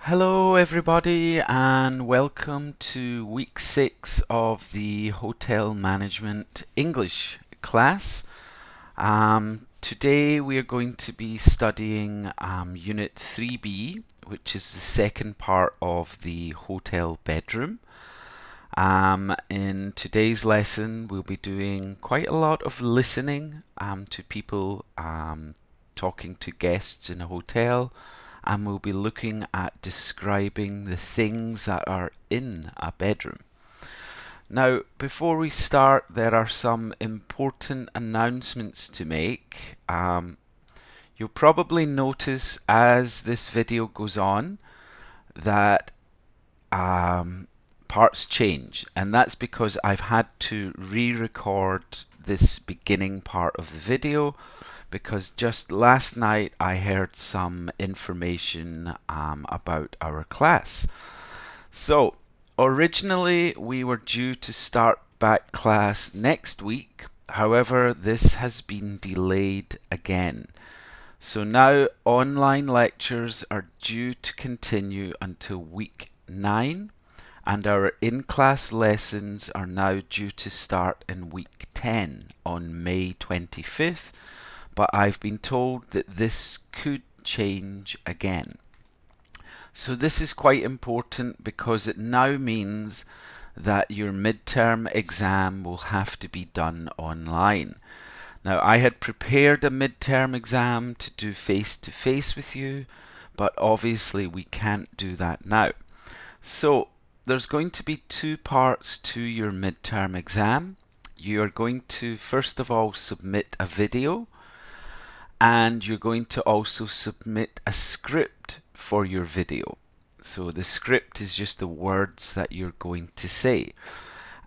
Hello everybody and welcome to week 6 of the Hotel Management English class. Today we are going to be studying Unit 3B, which is the second part of the hotel bedroom. In today's lesson we'll be doing quite a lot of listening to people talking to guests in a hotel, and we'll be looking at describing the things that are in a bedroom. Now, before we start, there are some important announcements to make. You'll probably notice as this video goes on that parts change, and that's because I've had to re-record this beginning part of the video because just last night I heard some information about our class. So originally we were due to start back class next week. However, this has been delayed again. So now online lectures are due to continue until week 9, and our in-class lessons are now due to start in week 10 on May 25th, but I've been told that this could change again. So this is quite important because it now means that your midterm exam will have to be done online. Now, I had prepared a midterm exam to do face-to-face with you, but obviously we can't do that now. So there's going to be two parts to your midterm exam. You are going to first of all submit a video, and you're going to also submit a script for your video. So the script is just the words that you're going to say.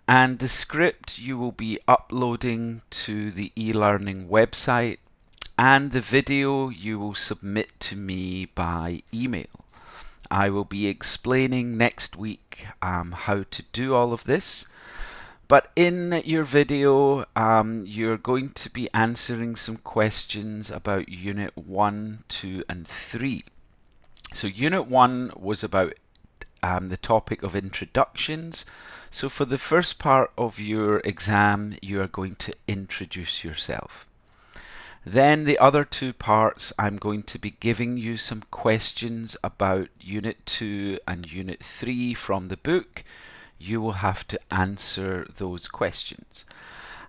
And the script you will be uploading to the e-learning website, and the video you will submit to me by email. I will be explaining next week how to do all of this. But in your video, you're going to be answering some questions about Unit 1, 2 and 3. So Unit 1 was about the topic of introductions. So for the first part of your exam, you are going to introduce yourself. Then the other two parts, I'm going to be giving you some questions about Unit 2 and Unit 3 from the book. You will have to answer those questions.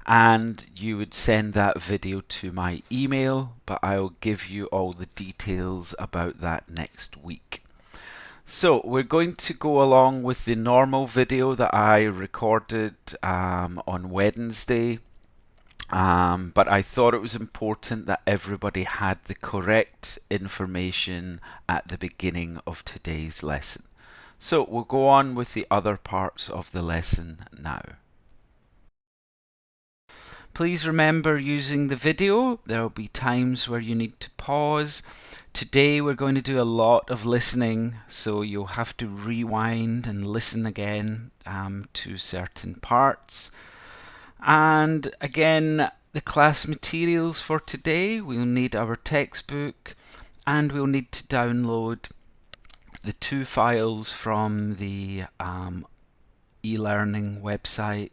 And you would send that video to my email, but I'll give you all the details about that next week. So we're going to go along with the normal video that I recorded on Wednesday. But I thought it was important that everybody had the correct information at the beginning of today's lesson. So we'll go on with the other parts of the lesson now. Please remember using the video. There will be times where you need to pause. Today we're going to do a lot of listening, so you'll have to rewind and listen again to certain parts. And again, the class materials for today, we'll need our textbook, and we'll need to download the two files from the e-learning website,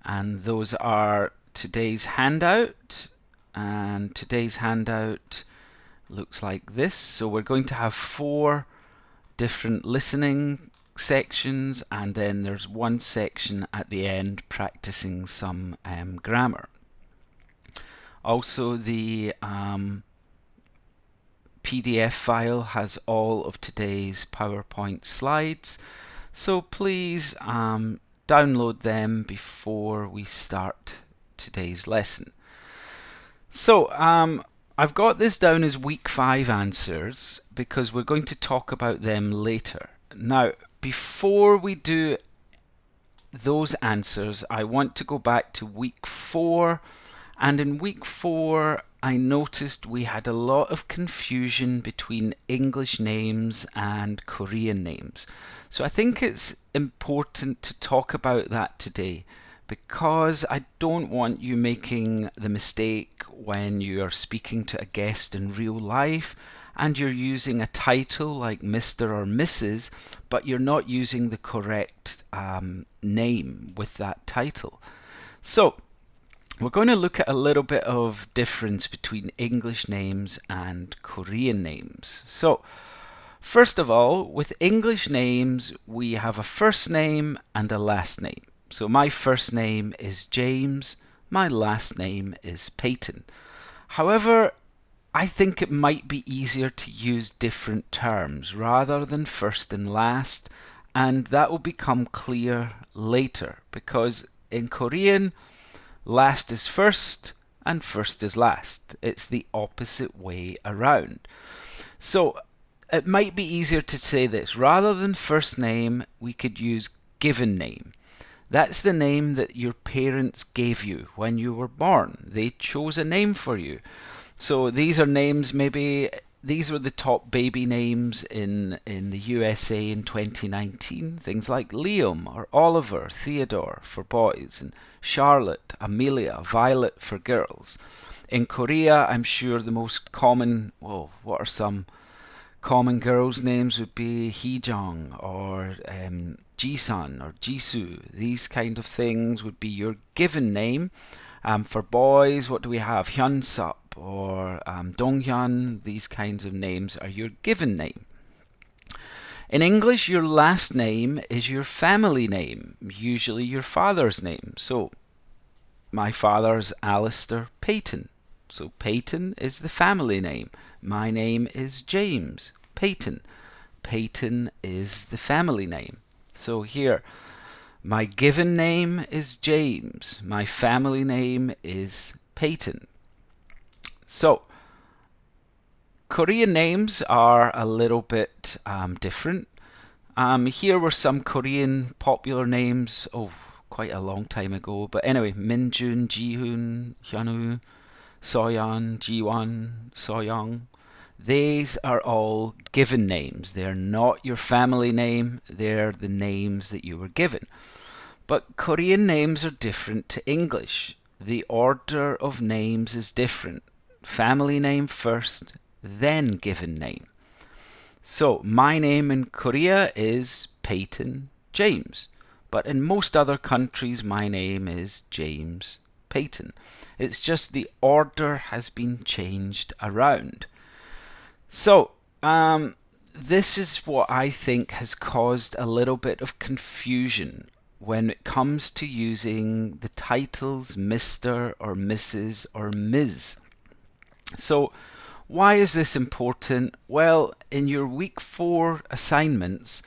and those are today's handout, and today's handout looks like this. So we're going to have 4 different listening sections, and then there's one section at the end practicing some grammar. Also, the PDF file has all of today's PowerPoint slides, so please download them before we start today's lesson. So I've got this down as week 5 answers because we're going to talk about them later. Now, before we do those answers, I want to go back to week 4, and in week 4 I noticed we had a lot of confusion between English names and Korean names. So I think it's important to talk about that today, because I don't want you making the mistake when you are speaking to a guest in real life and you're using a title like Mr. or Mrs., but you're not using the correct name with that title. So we're going to look at a little bit of difference between English names and Korean names. So first of all, with English names, we have a first name and a last name. So my first name is James, my last name is Peyton. However, I think it might be easier to use different terms rather than first and last, and that will become clear later, because in Korean, last is first and first is last. It's the opposite way around. So it might be easier to say this. Rather than first name, we could use given name. That's the name that your parents gave you when you were born. They chose a name for you. So these are names, maybe these were the top baby names in the USA in 2019. Things like Liam or Oliver, Theodore for boys, and Charlotte, Amelia, Violet for girls. In Korea, I'm sure the most common, well, what are some common girls' names would be Heejong or Jisun or Jisoo. These kind of things would be your given name. For boys, what do we have? Hyunsup or Donghyun. These kinds of names are your given name. In English, your last name is your family name, usually your father's name. So my father's Alistair Peyton. So Peyton is the family name. My name is James Peyton. Peyton is the family name. So here, my given name is James. My family name is Peyton. So, Korean names are a little bit different. Here were some Korean popular names, quite a long time ago. But anyway, Minjun, Jihoon, Hyunwoo, Soyeon, Jiwon, Soyoung. These are all given names. They're not your family name. They're the names that you were given. But Korean names are different to English. The order of names is different. Family name first, then given name. So my name in Korea is Peyton James. But in most other countries, my name is James Peyton. It's just the order has been changed around. So, this is what I think has caused a little bit of confusion when it comes to using the titles Mr. or Mrs. or Ms. So, why is this important? Well, in your week 4 assignments,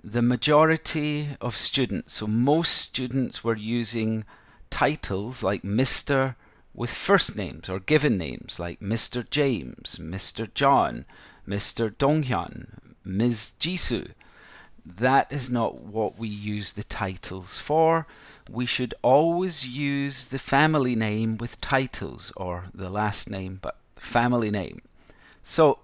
the majority of students, so most students were using titles like Mr. with first names or given names like Mr. James, Mr. John, Mr. Donghyun, Ms. Jisoo. That is not what we use the titles for. We should always use the family name with titles, or the last name, but family name. So,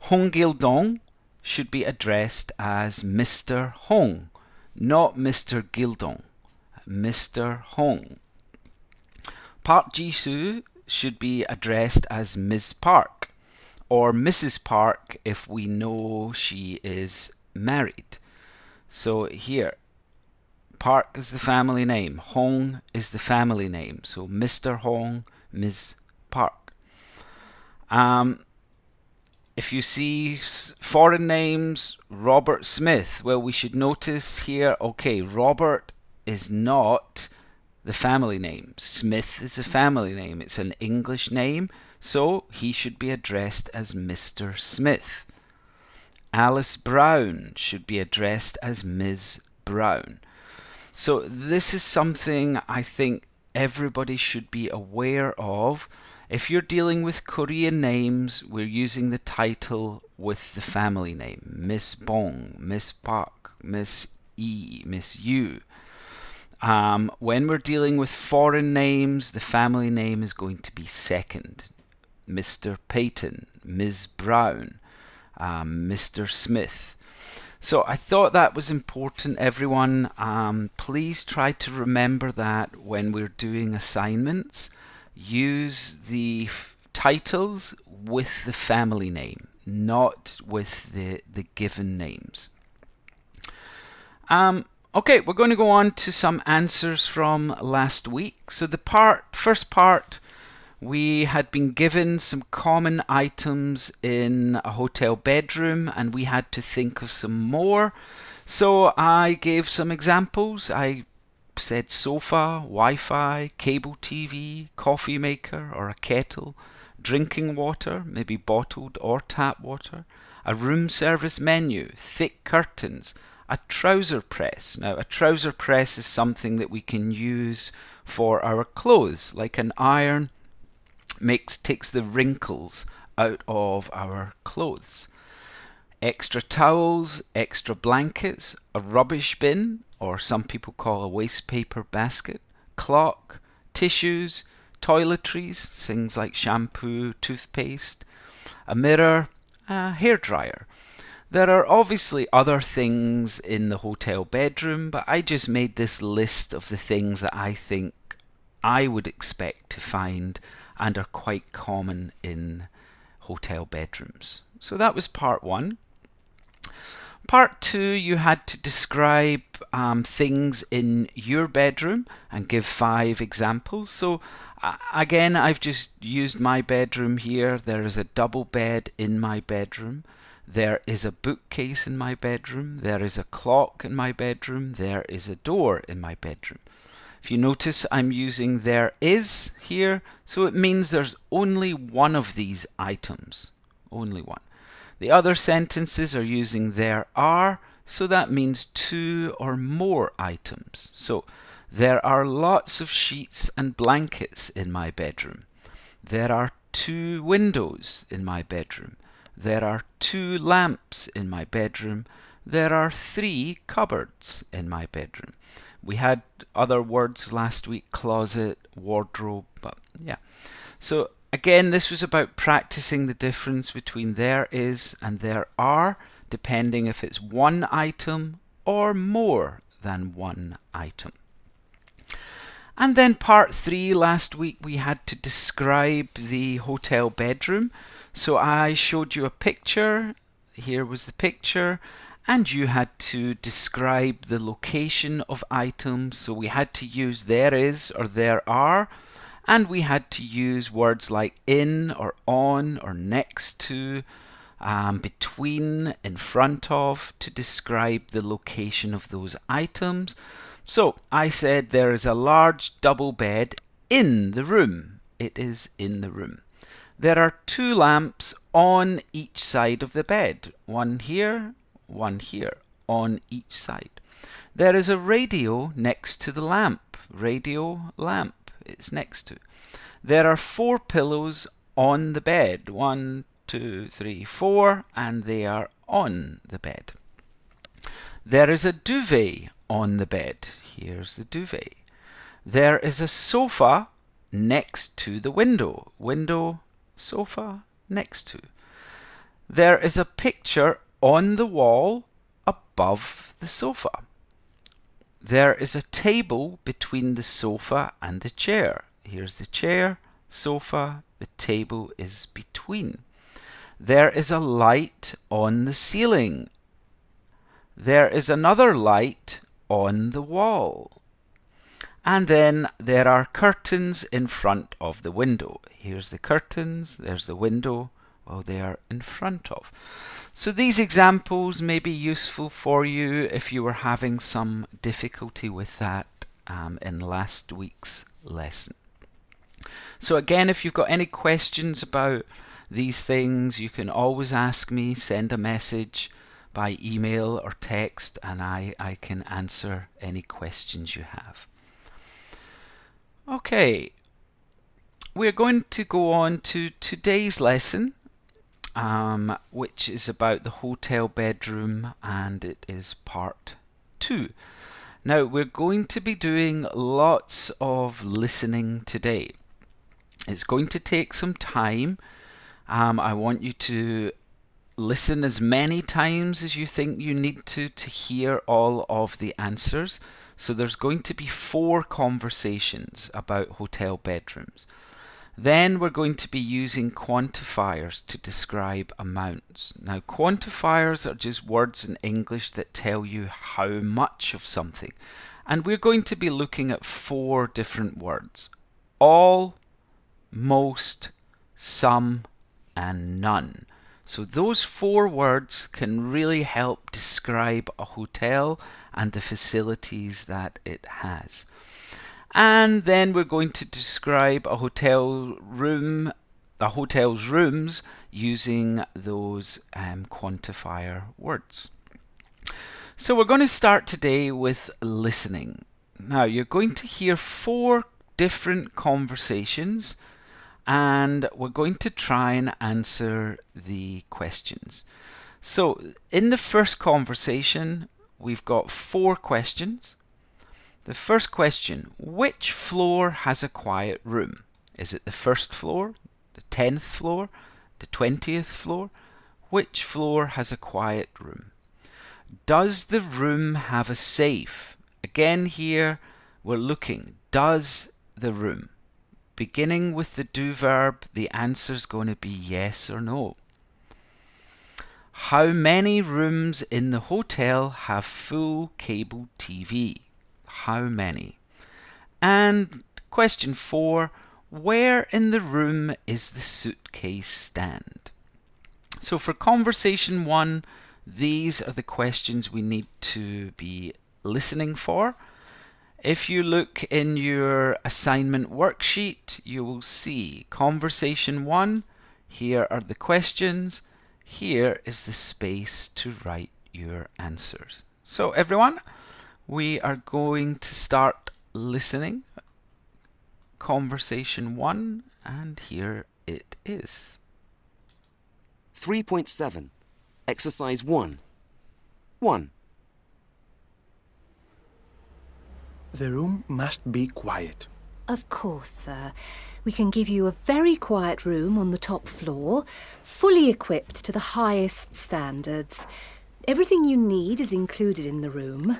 Hong Gil-dong should be addressed as Mr. Hong, not Mr. Gil-dong. Mr. Hong. Park Ji-soo should be addressed as Ms. Park, or Mrs. Park if we know she is married. So here, Park is the family name, Hong is the family name. So Mr. Hong, Ms. Park. If you see foreign names, Robert Smith, well, we should notice here, okay, Robert is not the family name. Smith is a family name. It's an English name, so he should be addressed as Mr. Smith. Alice Brown should be addressed as Ms. Brown. So this is something I think everybody should be aware of. If you're dealing with Korean names, we're using the title with the family name. Miss Bong, Miss Park, Miss E, Miss Yu. When we're dealing with foreign names, the family name is going to be second. Mr. Peyton, Ms. Brown, Mr. Smith. So I thought that was important, everyone. Please try to remember that when we're doing assignments. Use the titles with the family name, not with the given names. Okay, we're going to go on to some answers from last week. So the first part, we had been given some common items in a hotel bedroom and we had to think of some more. So I gave some examples. I said sofa, Wi-Fi, cable TV, coffee maker or a kettle, drinking water, maybe bottled or tap water, a room service menu, thick curtains, a trouser press. Now, a trouser press is something that we can use for our clothes, like an iron takes the wrinkles out of our clothes. Extra towels, extra blankets, a rubbish bin, or some people call a waste paper basket, clock, tissues, toiletries, things like shampoo, toothpaste, a mirror, a hairdryer. There are obviously other things in the hotel bedroom, but I just made this list of the things that I think I would expect to find and are quite common in hotel bedrooms. So that was part one. Part two, you had to describe things in your bedroom and give 5 examples. So again, I've just used my bedroom here. There is a double bed in my bedroom. There is a bookcase in my bedroom. There is a clock in my bedroom. There is a door in my bedroom. If you notice, I'm using there is here, so it means there's only one of these items. Only one. The other sentences are using there are, so that means 2 or more items. So, there are lots of sheets and blankets in my bedroom. There are 2 windows in my bedroom. There are 2 lamps in my bedroom. There are 3 cupboards in my bedroom. We had other words last week, closet, wardrobe, but yeah. So again, this was about practicing the difference between there is and there are, depending if it's one item or more than one item. And then part 3, last week we had to describe the hotel bedroom. So I showed you a picture. Here was the picture. And you had to describe the location of items. So we had to use there is or there are. And we had to use words like in or on or next to, between, in front of, to describe the location of those items. So I said there is a large double bed in the room. It is in the room. There are 2 lamps on each side of the bed. One here, on each side. There is a radio next to the lamp. Radio, lamp, it's next to. There are 4 pillows on the bed. 1, 2, 3, 4, and they are on the bed. There is a duvet on the bed. Here's the duvet. There is a sofa next to the window. Window, sofa, next to. There is a picture on the wall above the sofa. There is a table between the sofa and the chair. Here's the chair, sofa, the table is between. There is a light on the ceiling. There is another light on the wall. And then there are curtains in front of the window. Here's the curtains, there's the window, well, they are in front of. So these examples may be useful for you if you were having some difficulty with that in last week's lesson. So again, if you've got any questions about these things, you can always ask me, send a message by email or text, and I can answer any questions you have. Okay, we're going to go on to today's lesson, which is about the hotel bedroom, and it is part 2. Now, we're going to be doing lots of listening today. It's going to take some time. I want you to listen as many times as you think you need to hear all of the answers. So there's going to be 4 conversations about hotel bedrooms. Then we're going to be using quantifiers to describe amounts. Now, quantifiers are just words in English that tell you how much of something. And we're going to be looking at 4 different words: all, most, some, and none. So those 4 words can really help describe a hotel and the facilities that it has. And then we're going to describe a hotel's rooms using those quantifier words. So we're going to start today with listening. Now you're going to hear 4 different conversations, and we're going to try and answer the questions. So in the first conversation, we've got 4 questions. The first question: which floor has a quiet room? Is it the first floor, the 10th floor, the 20th floor? Which floor has a quiet room? Does the room have a safe? Again, here we're looking. Does the room? Beginning with the do verb, the answer is going to be yes or no. How many rooms in the hotel have full cable TV? How many? And question 4, where in the room is the suitcase stand? So for conversation 1, these are the questions we need to be listening for. If you look in your assignment worksheet, you will see conversation 1, here are the questions, here is the space to write your answers. So everyone, we are going to start listening. Conversation 1, and here it is. 3.7. Exercise 1. 1. The room must be quiet. Of course, sir. We can give you a very quiet room on the top floor, fully equipped to the highest standards. Everything you need is included in the room.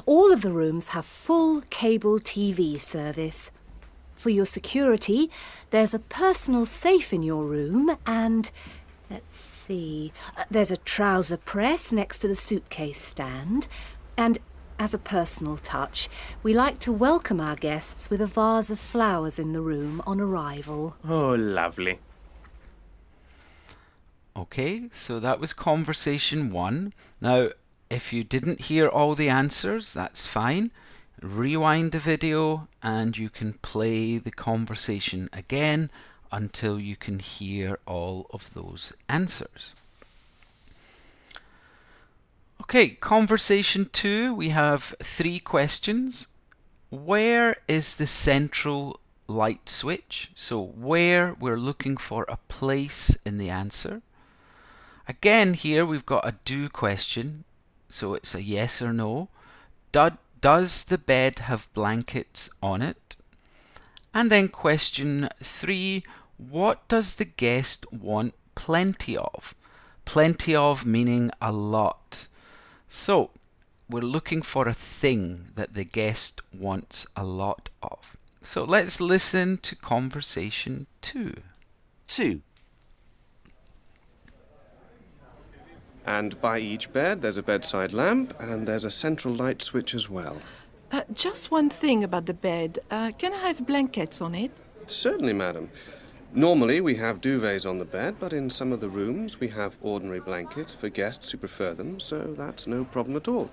All of the rooms have full cable TV service. For your security, there's a personal safe in your room and, let's see, there's a trouser press next to the suitcase stand. And as a personal touch, we like to welcome our guests with a vase of flowers in the room on arrival. Oh, lovely. Okay, so that was conversation 1. Now, if you didn't hear all the answers, that's fine. Rewind the video and you can play the conversation again until you can hear all of those answers. Okay, conversation 2, we have 3 questions. Where is the central light switch? So where, we're looking for a place in the answer. Again, here we've got a do question, so it's a yes or no. Does the bed have blankets on it? And then question 3, what does the guest want plenty of? Plenty of meaning a lot. So we're looking for a thing that the guest wants a lot of. So let's listen to conversation 2. 2. And by each bed there's a bedside lamp and there's a central light switch as well. Just one thing about the bed. Can I have blankets on it? Certainly, madam. Normally we have duvets on the bed, but in some of the rooms we have ordinary blankets for guests who prefer them, so that's no problem at all.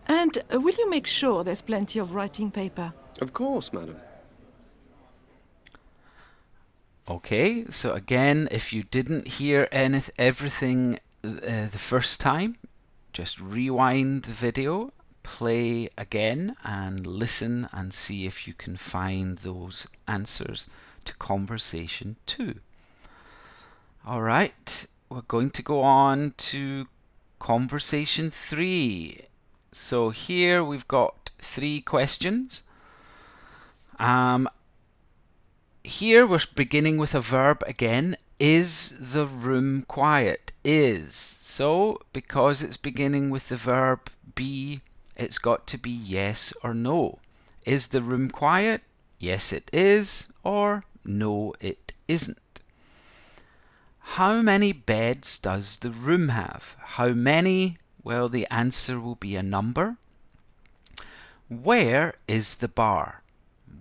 And will you make sure there's plenty of writing paper? Of course, madam. Okay, so again, if you didn't hear everything the first time, just rewind the video, play again and listen and see if you can find those answers to conversation 2. Alright, we're going to go on to conversation 3. So here we've got 3 questions. Here we're beginning with a verb again. Is the room quiet? Is. So because it's beginning with the verb be, it's got to be yes or no. Is the room quiet? Yes it is, or No, it isn't. How many beds does the room have? How many? Well, the answer will be a number. Where is the bar?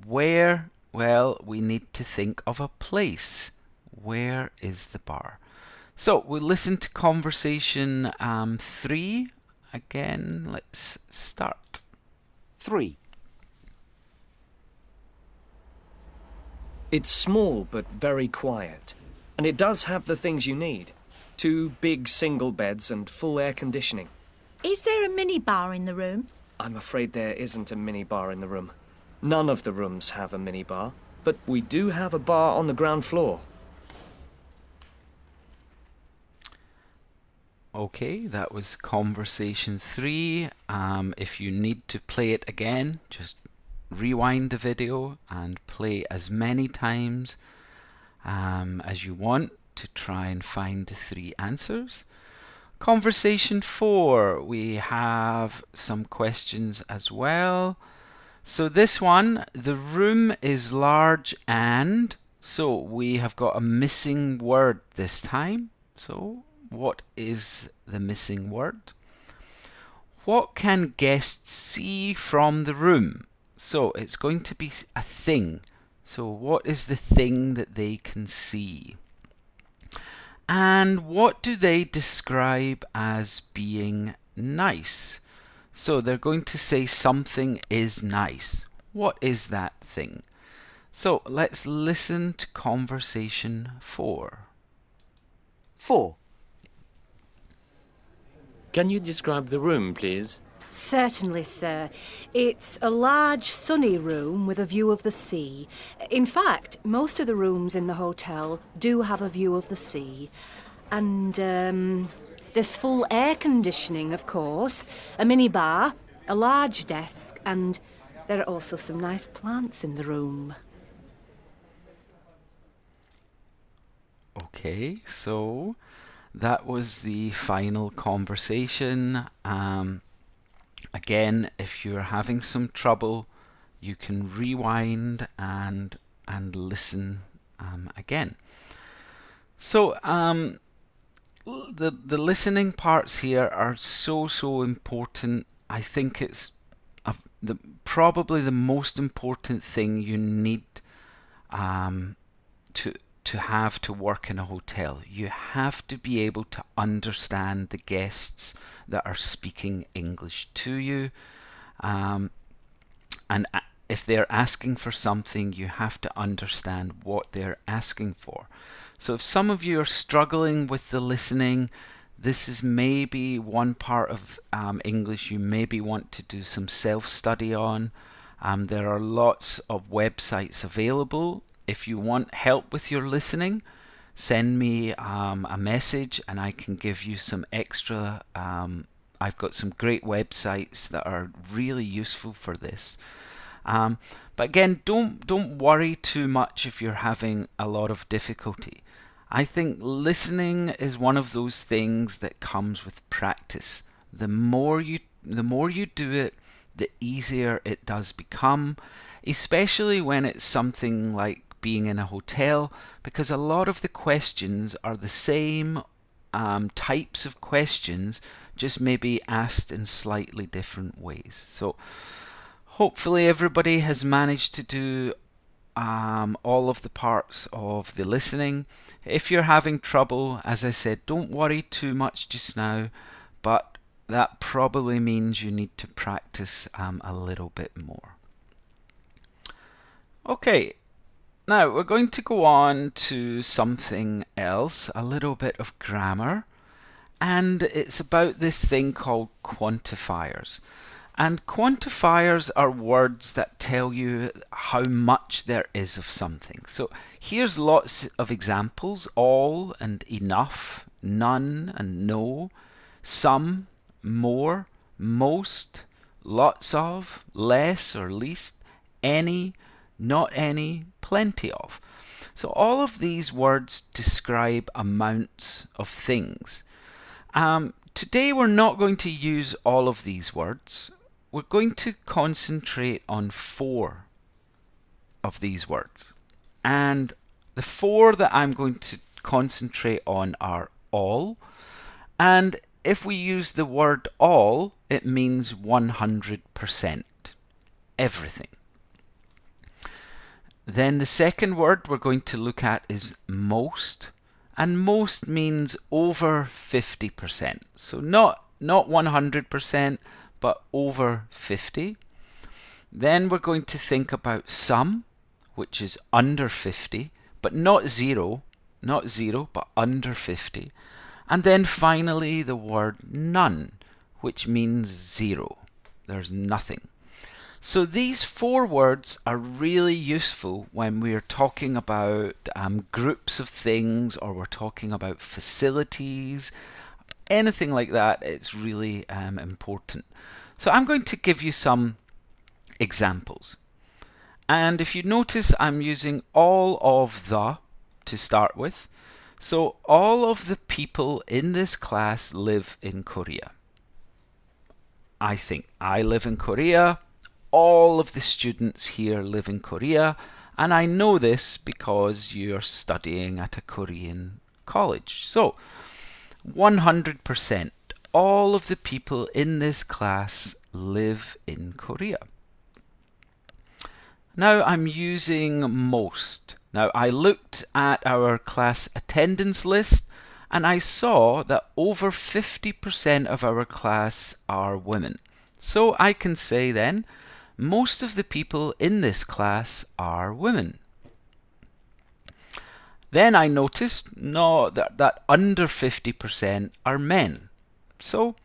Where? Well, we need to think of a place. Where is the bar? So we'll listen to conversation 3. Again, let's start. 3. It's small but very quiet, and it does have the things you need. 2 big single beds and full air conditioning. Is there a minibar in the room? I'm afraid there isn't a minibar in the room. None of the rooms have a minibar, but we do have a bar on the ground floor. Okay, that was conversation 3. If you need to play it again, just rewind the video and play as many times as you want to try and find the 3 answers. Conversation 4, we have some questions as well. So this one, the room is large and, so we have got a missing word this time. So what is the missing word? What can guests see from the room? So it's going to be a thing. So what is the thing that they can see? And what do they describe as being nice? So they're going to say something is nice. What is that thing? So let's listen to conversation 4. 4. Can you describe the room, please? Certainly, sir. It's a large, sunny room with a view of the sea. In fact, most of the rooms in the hotel do have a view of the sea. And there's full air conditioning, of course, a mini bar, a large desk, and there are also some nice plants in the room. Okay, so that was the final conversation. Again, if you're having some trouble, you can rewind and listen again. So the listening parts here are so important. I think it's probably the most important thing you need to have to work in a hotel. You have to be able to understand the guests that are speaking English to you. And if they're asking for something, you have to understand what they're asking for. So if some of you are struggling with the listening, this is maybe one part of English you maybe want to do some self-study on. There are lots of websites available. If you want help with your listening, send me a message and I can give you some extra. I've got some great websites that are really useful for this. But again, don't worry too much if you're having a lot of difficulty. I think listening is one of those things that comes with practice. The more you do it, the easier it does become, especially when it's something like being in a hotel, because a lot of the questions are the same types of questions, just maybe asked in slightly different ways. So hopefully everybody has managed to do all of the parts of the listening. If you're having trouble, as I said, don't worry too much just now, but that probably means you need to practice a little bit more. Okay, now we're going to go on to something else, a little bit of grammar, and it's about this thing called quantifiers. And quantifiers are words that tell you how much there is of something. So here's lots of examples: all and enough, none and no, some, more, most, lots of, less or least, any, not any, plenty of. So all of these words describe amounts of things. Today we're not going to use all of these words. We're going to concentrate on 4 of these words. And the 4 that I'm going to concentrate on are all. And if we use the word all, it means 100%. Everything. Then the second word we're going to look at is most. And most means over 50%. So not 100%, but over 50. Then we're going to think about some, which is under 50, but not zero, but under 50. And then finally the word none, which means 0. There's nothing. So these 4 words are really useful when we're talking about groups of things, or we're talking about facilities, anything like that. It's really important. So I'm going to give you some examples. And if you notice, I'm using all of the to start with. So all of the people in this class live in Korea. I think I live in Korea. All of the students here live in Korea. And I know this because you're studying at a Korean college. So 100%. All of the people in this class live in Korea. Now I'm using most. Now I looked at our class attendance list and I saw that over 50% of our class are women. So I can say then, most of the people in this class are women. Then I noticed that under 50% are men. So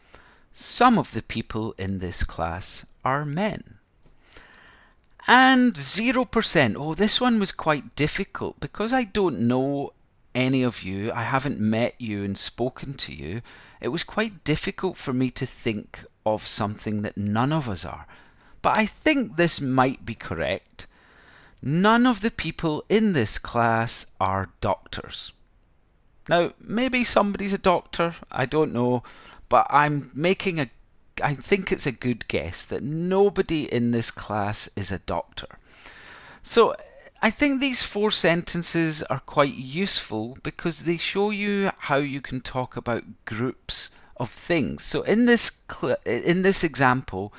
some of the people in this class are men. And 0%. Oh, this one was quite difficult because I don't know any of you. I haven't met you and spoken to you. It was quite difficult for me to think of something that none of us are. But I think this might be correct. None of the people in this class are doctors. Now, maybe somebody's a doctor, I don't know, but I think it's a good guess that nobody in this class is a doctor. So I think these 4 sentences are quite useful because they show you how you can talk about groups of things. So in this example,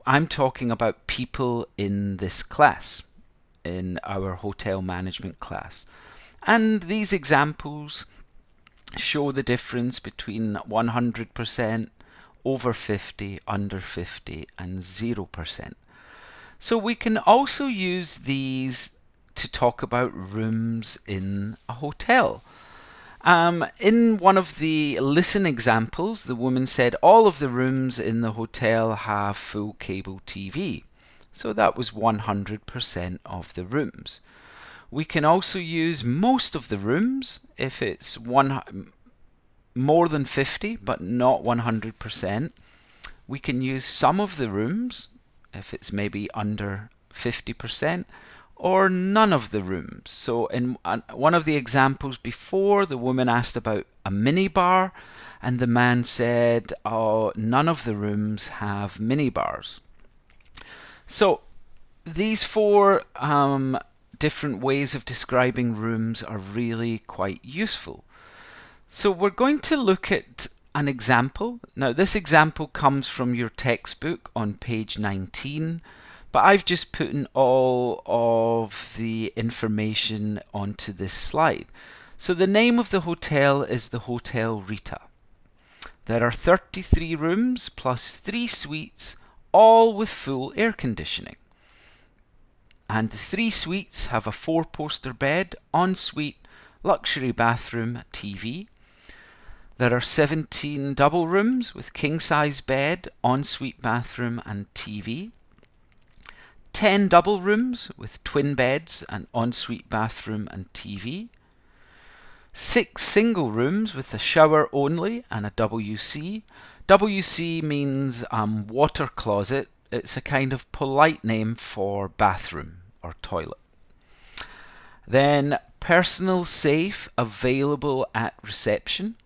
I'm talking about people in this class, in our hotel management class. And these examples show the difference between 100%, over 50, under 50, and 0%. So we can also use these to talk about rooms in a hotel. In one of the listen examples, the woman said all of the rooms in the hotel have full cable TV. So that was 100% of the rooms. We can also use most of the rooms if it's more than 50 but not 100%. We can use some of the rooms if it's maybe under 50%, or none of the rooms. So in one of the examples before, the woman asked about a minibar and the man said, oh, none of the rooms have minibars. So these 4 different ways of describing rooms are really quite useful. So we're going to look at an example. Now this example comes from your textbook on page 19, but I've just put in all of the information onto this slide. So the name of the hotel is the Hotel Rita. There are 33 rooms plus 3 suites, all with full air conditioning. And the 3 suites have a 4-poster bed, ensuite, luxury bathroom, TV. There are 17 double rooms with king-size bed, ensuite bathroom and TV. 10 double rooms with twin beds and ensuite bathroom and TV. 6 single rooms with a shower only and a WC. WC means water closet. It's a kind of polite name for bathroom or toilet. Then personal safe available at reception.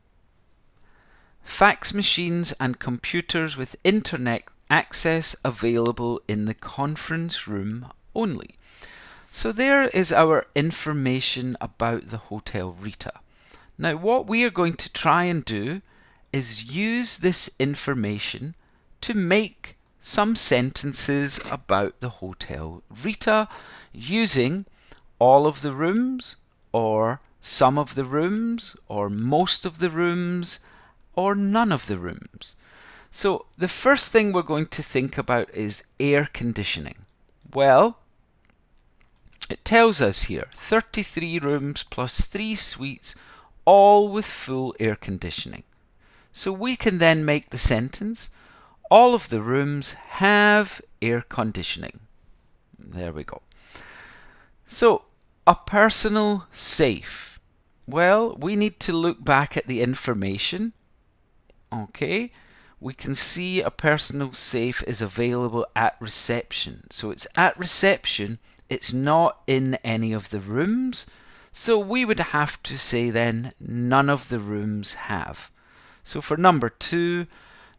Fax machines and computers with internet access available in the conference room only. So there is our information about the Hotel Rita. Now what we are going to try and do is use this information to make some sentences about the Hotel Rita using all of the rooms, or some of the rooms, or most of the rooms, or none of the rooms. So the first thing we're going to think about is air conditioning. Well, it tells us here 33 rooms plus 3 suites, all with full air conditioning. So we can then make the sentence, all of the rooms have air conditioning. There we go. So, a personal safe. Well, we need to look back at the information. Okay, we can see a personal safe is available at reception. So it's at reception, it's not in any of the rooms. So we would have to say then, none of the rooms have. So for number 2,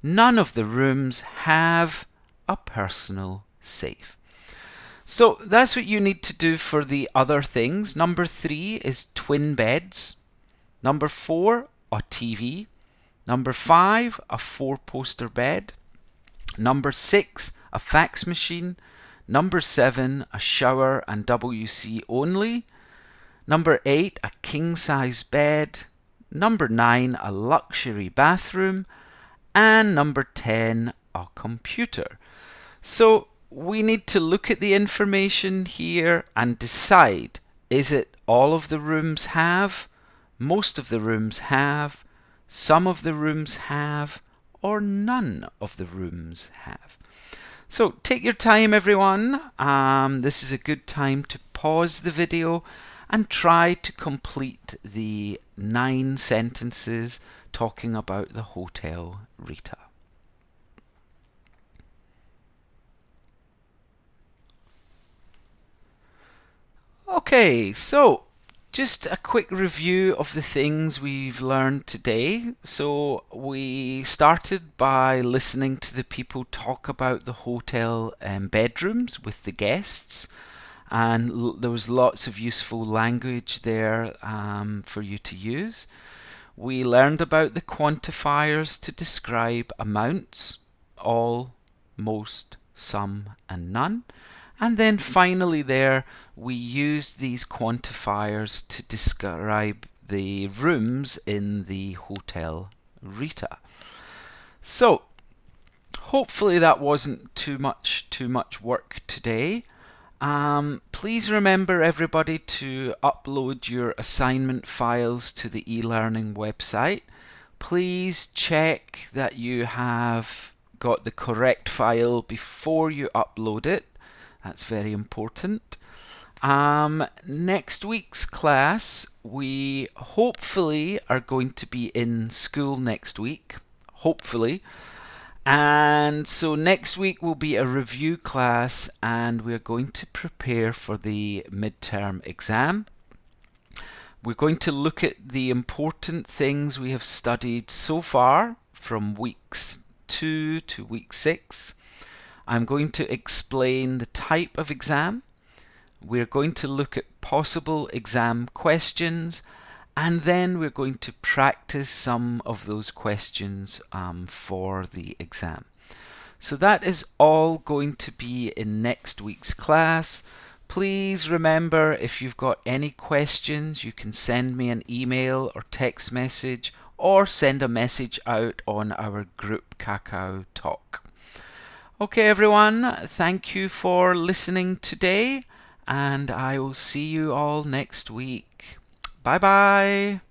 none of the rooms have a personal safe. So that's what you need to do for the other things. Number 3 is twin beds. Number 4, a TV. Number 5, a 4-poster bed. Number 6, a fax machine. Number 7, a shower and WC only. Number 8, a king-size bed. Number 9, a luxury bathroom. And number 10, a computer. So we need to look at the information here and decide, is it all of the rooms have, most of the rooms have, some of the rooms have, or none of the rooms have. So take your time, everyone. This is a good time to pause the video and try to complete the 9 sentences talking about the Hotel Rita. Okay, so just a quick review of the things we've learned today. So we started by listening to the people talk about the hotel bedrooms with the guests, and there was lots of useful language there for you to use. We learned about the quantifiers to describe amounts, all, most, some, and none. And then finally there, we used these quantifiers to describe the rooms in the Hotel Rita. So, hopefully that wasn't too much work today. Please remember, everybody, to upload your assignment files to the e-learning website. Please check that you have got the correct file before you upload it. That's very important. Next week's class, we hopefully are going to be in school next week. Hopefully. And so next week will be a review class, and we're going to prepare for the midterm exam. We're going to look at the important things we have studied so far from weeks 2 to week 6. I'm going to explain the type of exam. We're going to look at possible exam questions, and then we're going to practice some of those questions for the exam. So that is all going to be in next week's class. Please remember, if you've got any questions, you can send me an email or text message, or send a message out on our group Kakao Talk. Okay, everyone, thank you for listening today, and I will see you all next week. Bye bye.